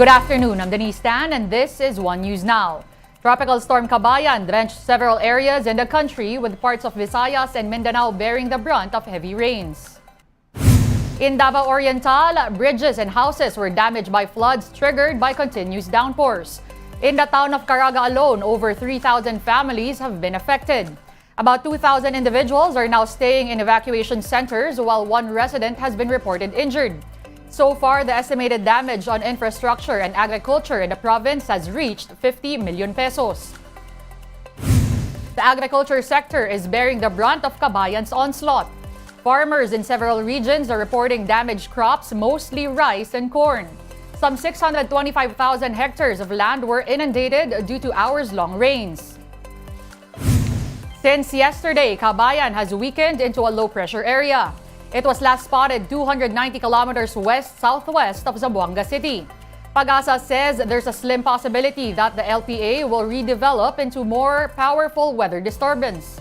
Good afternoon, I'm Denise Tan and this is One News Now. Tropical Storm Kabayan drenched several areas in the country with parts of Visayas and Mindanao bearing the brunt of heavy rains. In Davao Oriental, bridges and houses were damaged by floods triggered by continuous downpours. In the town of Caraga alone, over 3,000 families have been affected. About 2,000 individuals are now staying in evacuation centers while one resident has been reported injured. So far, the estimated damage on infrastructure and agriculture in the province has reached 50 million pesos. The agriculture sector is bearing the brunt of Kabayan's onslaught. Farmers in several regions are reporting damaged crops, mostly rice and corn. Some 625,000 hectares of land were inundated due to hours-long rains. Since yesterday, Kabayan has weakened into a low-pressure area. It was last spotted 290 kilometers west-southwest of Zamboanga City. Pag-asa says there's a slim possibility that the LPA will redevelop into more powerful weather disturbance.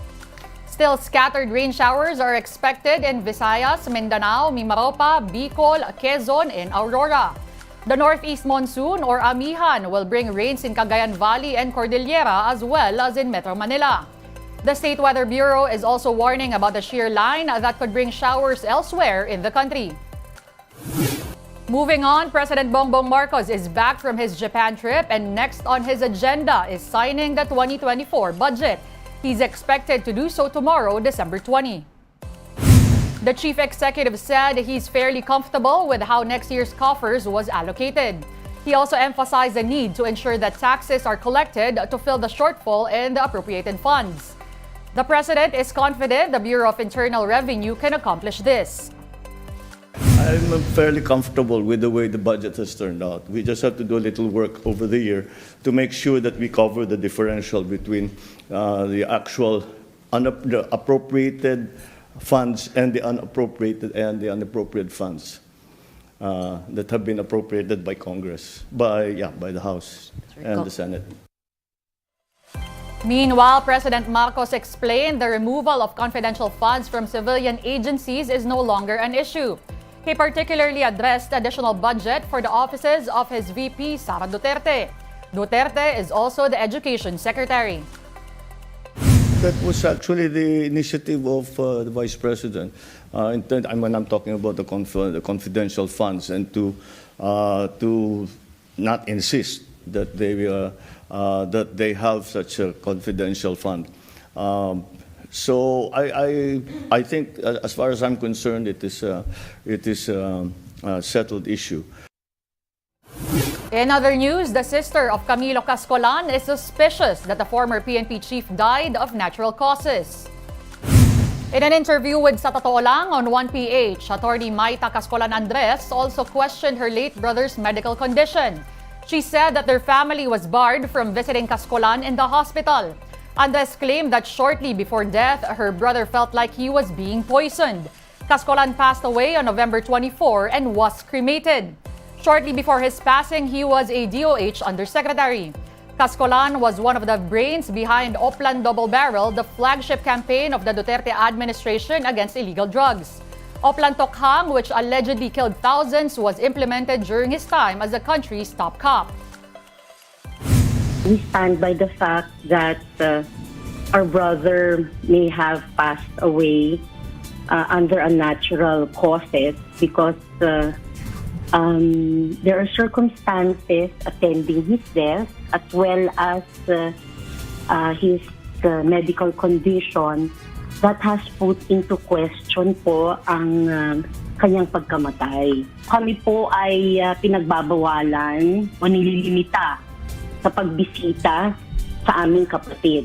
Still, scattered rain showers are expected in Visayas, Mindanao, Mimaropa, Bicol, Quezon, and Aurora. The northeast monsoon or Amihan will bring rains in Cagayan Valley and Cordillera as well as in Metro Manila. The State Weather Bureau is also warning about the shear line that could bring showers elsewhere in the country. Moving on, President Bongbong Marcos is back from his Japan trip and next on his agenda is signing the 2024 budget. He's expected to do so tomorrow, December 20. The chief executive said he's fairly comfortable with how next year's coffers was allocated. He also emphasized the need to ensure that taxes are collected to fill the shortfall in the appropriated funds. The president is confident the Bureau of Internal Revenue can accomplish this. I'm fairly comfortable with the way the budget has turned out. We just have to do a little work over the year to make sure that we cover the differential between the actual the appropriated funds and the unappropriated funds that have been appropriated by Congress, by the House and the Senate. Meanwhile, President Marcos explained the removal of confidential funds from civilian agencies is no longer an issue. He particularly addressed the additional budget for the offices of his VP, Sara Duterte. Duterte is also the Education Secretary. That was actually the initiative of the Vice President. When I'm talking about the confidential funds and to not insist that they have such a confidential fund. So I think, as far as I'm concerned, it is a settled issue. In other news, the sister of Camilo Cascolan is suspicious that the former PNP chief died of natural causes. In an interview with Sa Totoo Lang on 1PH, attorney Maita Cascolan Andres also questioned her late brother's medical condition. She said that their family was barred from visiting Cascolan in the hospital. Andres claimed that shortly before death, her brother felt like he was being poisoned. Cascolan passed away on November 24 and was cremated. Shortly before his passing, he was a DOH undersecretary. Cascolan was one of the brains behind Oplan Double Barrel, the flagship campaign of the Duterte administration against illegal drugs. Oplan Tokhang, which allegedly killed thousands, was implemented during his time as the country's top cop. We stand by the fact that our brother may have passed away under unnatural causes because there are circumstances attending his death as well as his medical condition that has put into question po ang kanyang pagkamatay. Kami po ay pinagbabawalan o nililimita sa pagbisita sa aming kapatid.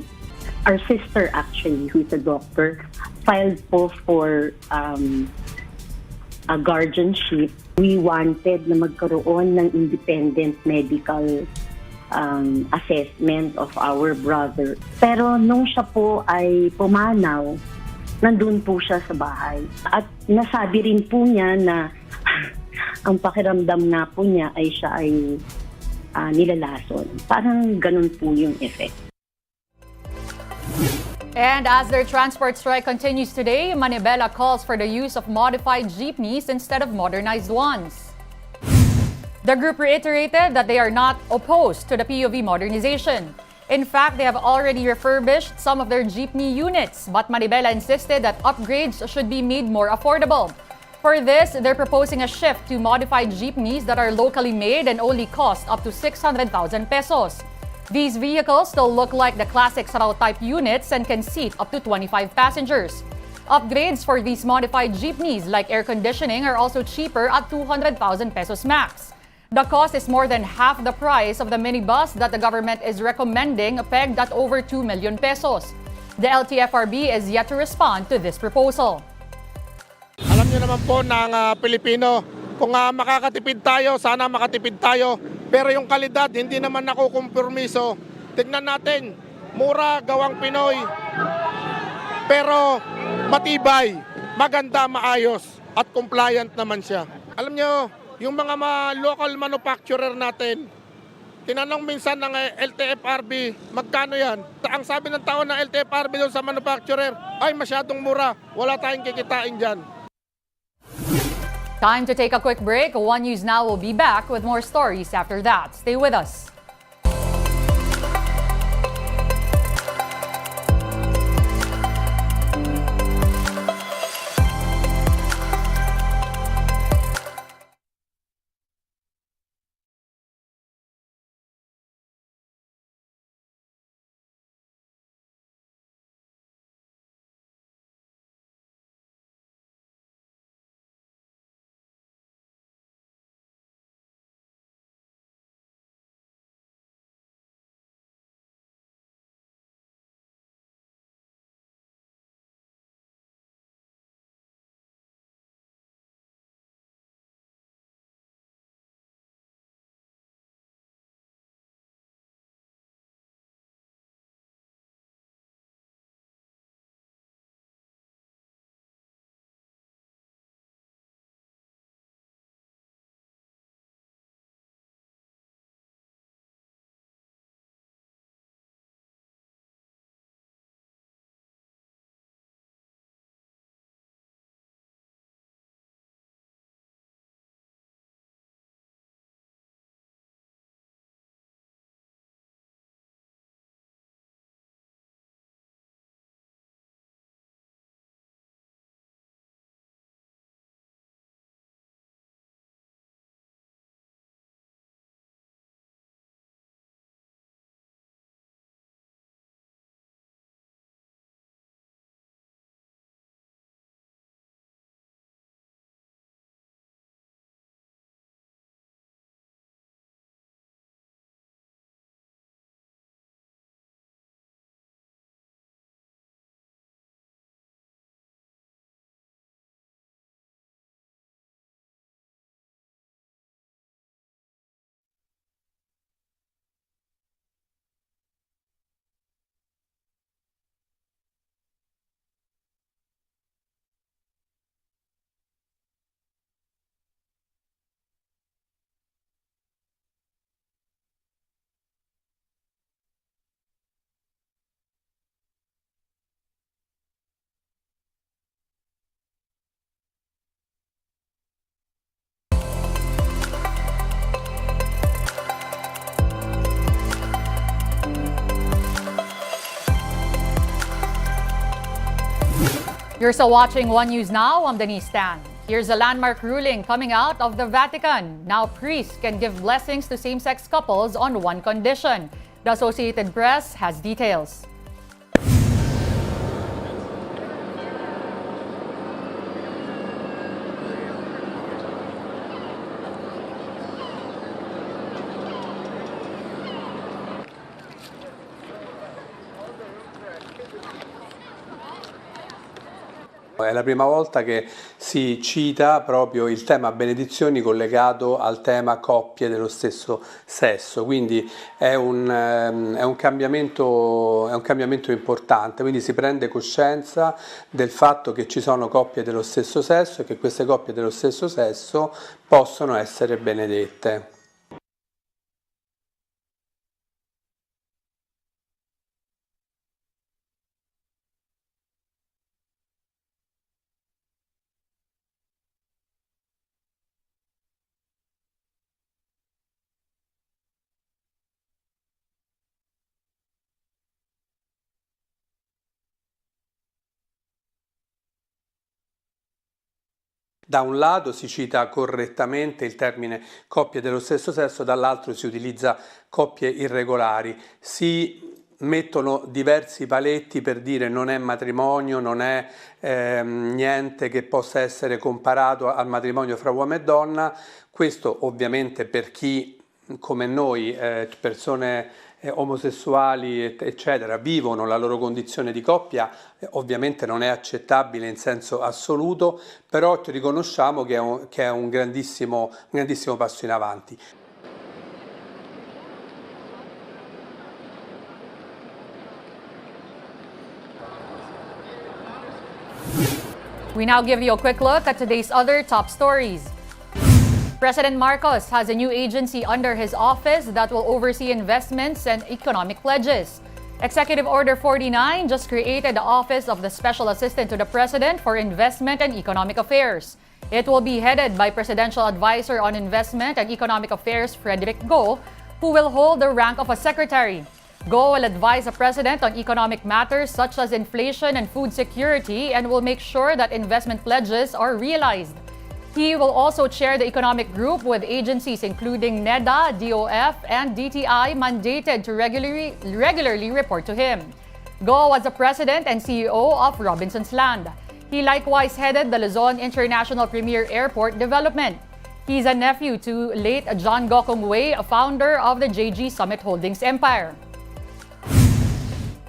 Our sister actually, who is a doctor, filed po for a guardianship. We wanted na magkaroon ng independent medical assessment of our brother. Pero nung siya po ay pumanaw, nandun po siya sa bahay. At nasabi rin po niya na ang pakiramdam na po niya ay siya ay nilalason. Parang ganun po yung effect. And as their transport strike continues today, Manibela calls for the use of modified jeepneys instead of modernized ones. The group reiterated that they are not opposed to the PUV modernization. In fact, they have already refurbished some of their jeepney units, but Manibela insisted that upgrades should be made more affordable. For this, they're proposing a shift to modified jeepneys that are locally made and only cost up to 600,000 pesos. These vehicles still look like the classic Sarao type units and can seat up to 25 passengers. Upgrades for these modified jeepneys like air conditioning are also cheaper at 200,000 pesos max. The cost is more than half the price of the minibus that the government is recommending, pegged at over 2 million pesos. The LTFRB is yet to respond to this proposal. Alam niyo naman po ng Pilipino, kung makakatipid tayo, sana makatipid tayo. Pero yung kalidad, hindi naman nakukompromiso. Tignan natin, mura, gawang Pinoy. Pero matibay, maganda, maayos at compliant naman siya. Alam niyo, yung mga local manufacturer natin, tinanong minsan ng LTFRB, magkano yan? Ang sabi ng tao ng LTFRB doon sa manufacturer, ay masyadong mura, wala tayong kikitain dyan. Time to take a quick break. One News Now will be back with more stories after that. Stay with us. You're still watching One News Now. I'm Denise Tan. Here's a landmark ruling coming out of the Vatican. Now priests can give blessings to same-sex couples on one condition. The Associated Press has details. È la prima volta che si cita proprio il tema benedizioni collegato al tema coppie dello stesso sesso, quindi è un cambiamento importante, quindi si prende coscienza del fatto che ci sono coppie dello stesso sesso e che queste coppie dello stesso sesso possono essere benedette. Da un lato si cita correttamente il termine coppie dello stesso sesso, dall'altro si utilizza coppie irregolari. Si mettono diversi paletti per dire non è matrimonio, non è niente che possa essere comparato al matrimonio fra uomo e donna. Questo ovviamente per chi come noi, persone omosessuali eccetera, vivono la loro condizione di coppia, ovviamente non è accettabile in senso assoluto, però ci riconosciamo che è un grandissimo passo in avanti. We now give you a quick look at today's other top stories. President Marcos has a new agency under his office that will oversee investments and economic pledges. Executive Order 49 just created the Office of the Special Assistant to the President for Investment and Economic Affairs. It will be headed by Presidential Advisor on Investment and Economic Affairs Frederick Go, who will hold the rank of a secretary. Go will advise the President on economic matters such as inflation and food security and will make sure that investment pledges are realized. He will also chair the economic group with agencies including NEDA, DOF, and DTI mandated to regularly report to him. Go was the president and CEO of Robinson's Land. He likewise headed the Luzon International Premier Airport Development. He's a nephew to late John Go Kung Wei, a founder of the JG Summit Holdings empire.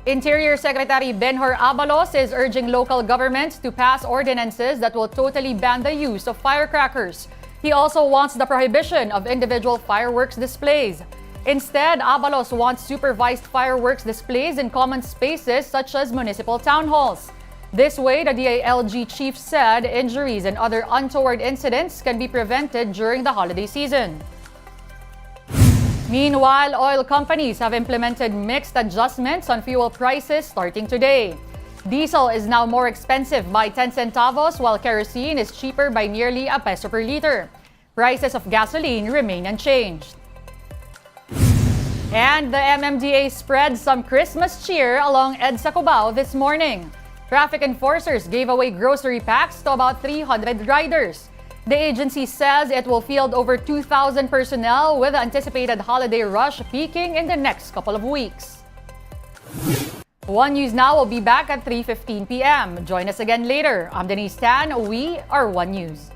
Interior Secretary Benhur Abalos is urging local governments to pass ordinances that will totally ban the use of firecrackers. He also wants the prohibition of individual fireworks displays. Instead, Abalos wants supervised fireworks displays in common spaces such as municipal town halls. This way, the DILG chief said injuries and other untoward incidents can be prevented during the holiday season. Meanwhile, oil companies have implemented mixed adjustments on fuel prices starting today. Diesel is now more expensive by 10 centavos while kerosene is cheaper by nearly a peso per liter. Prices of gasoline remain unchanged. And the MMDA spread some Christmas cheer along EDSA Cubao this morning. Traffic enforcers gave away grocery packs to about 300 riders. The agency says it will field over 2,000 personnel with the anticipated holiday rush peaking in the next couple of weeks. One News Now will be back at 3:15 p.m. Join us again later. I'm Denise Tan. We are One News.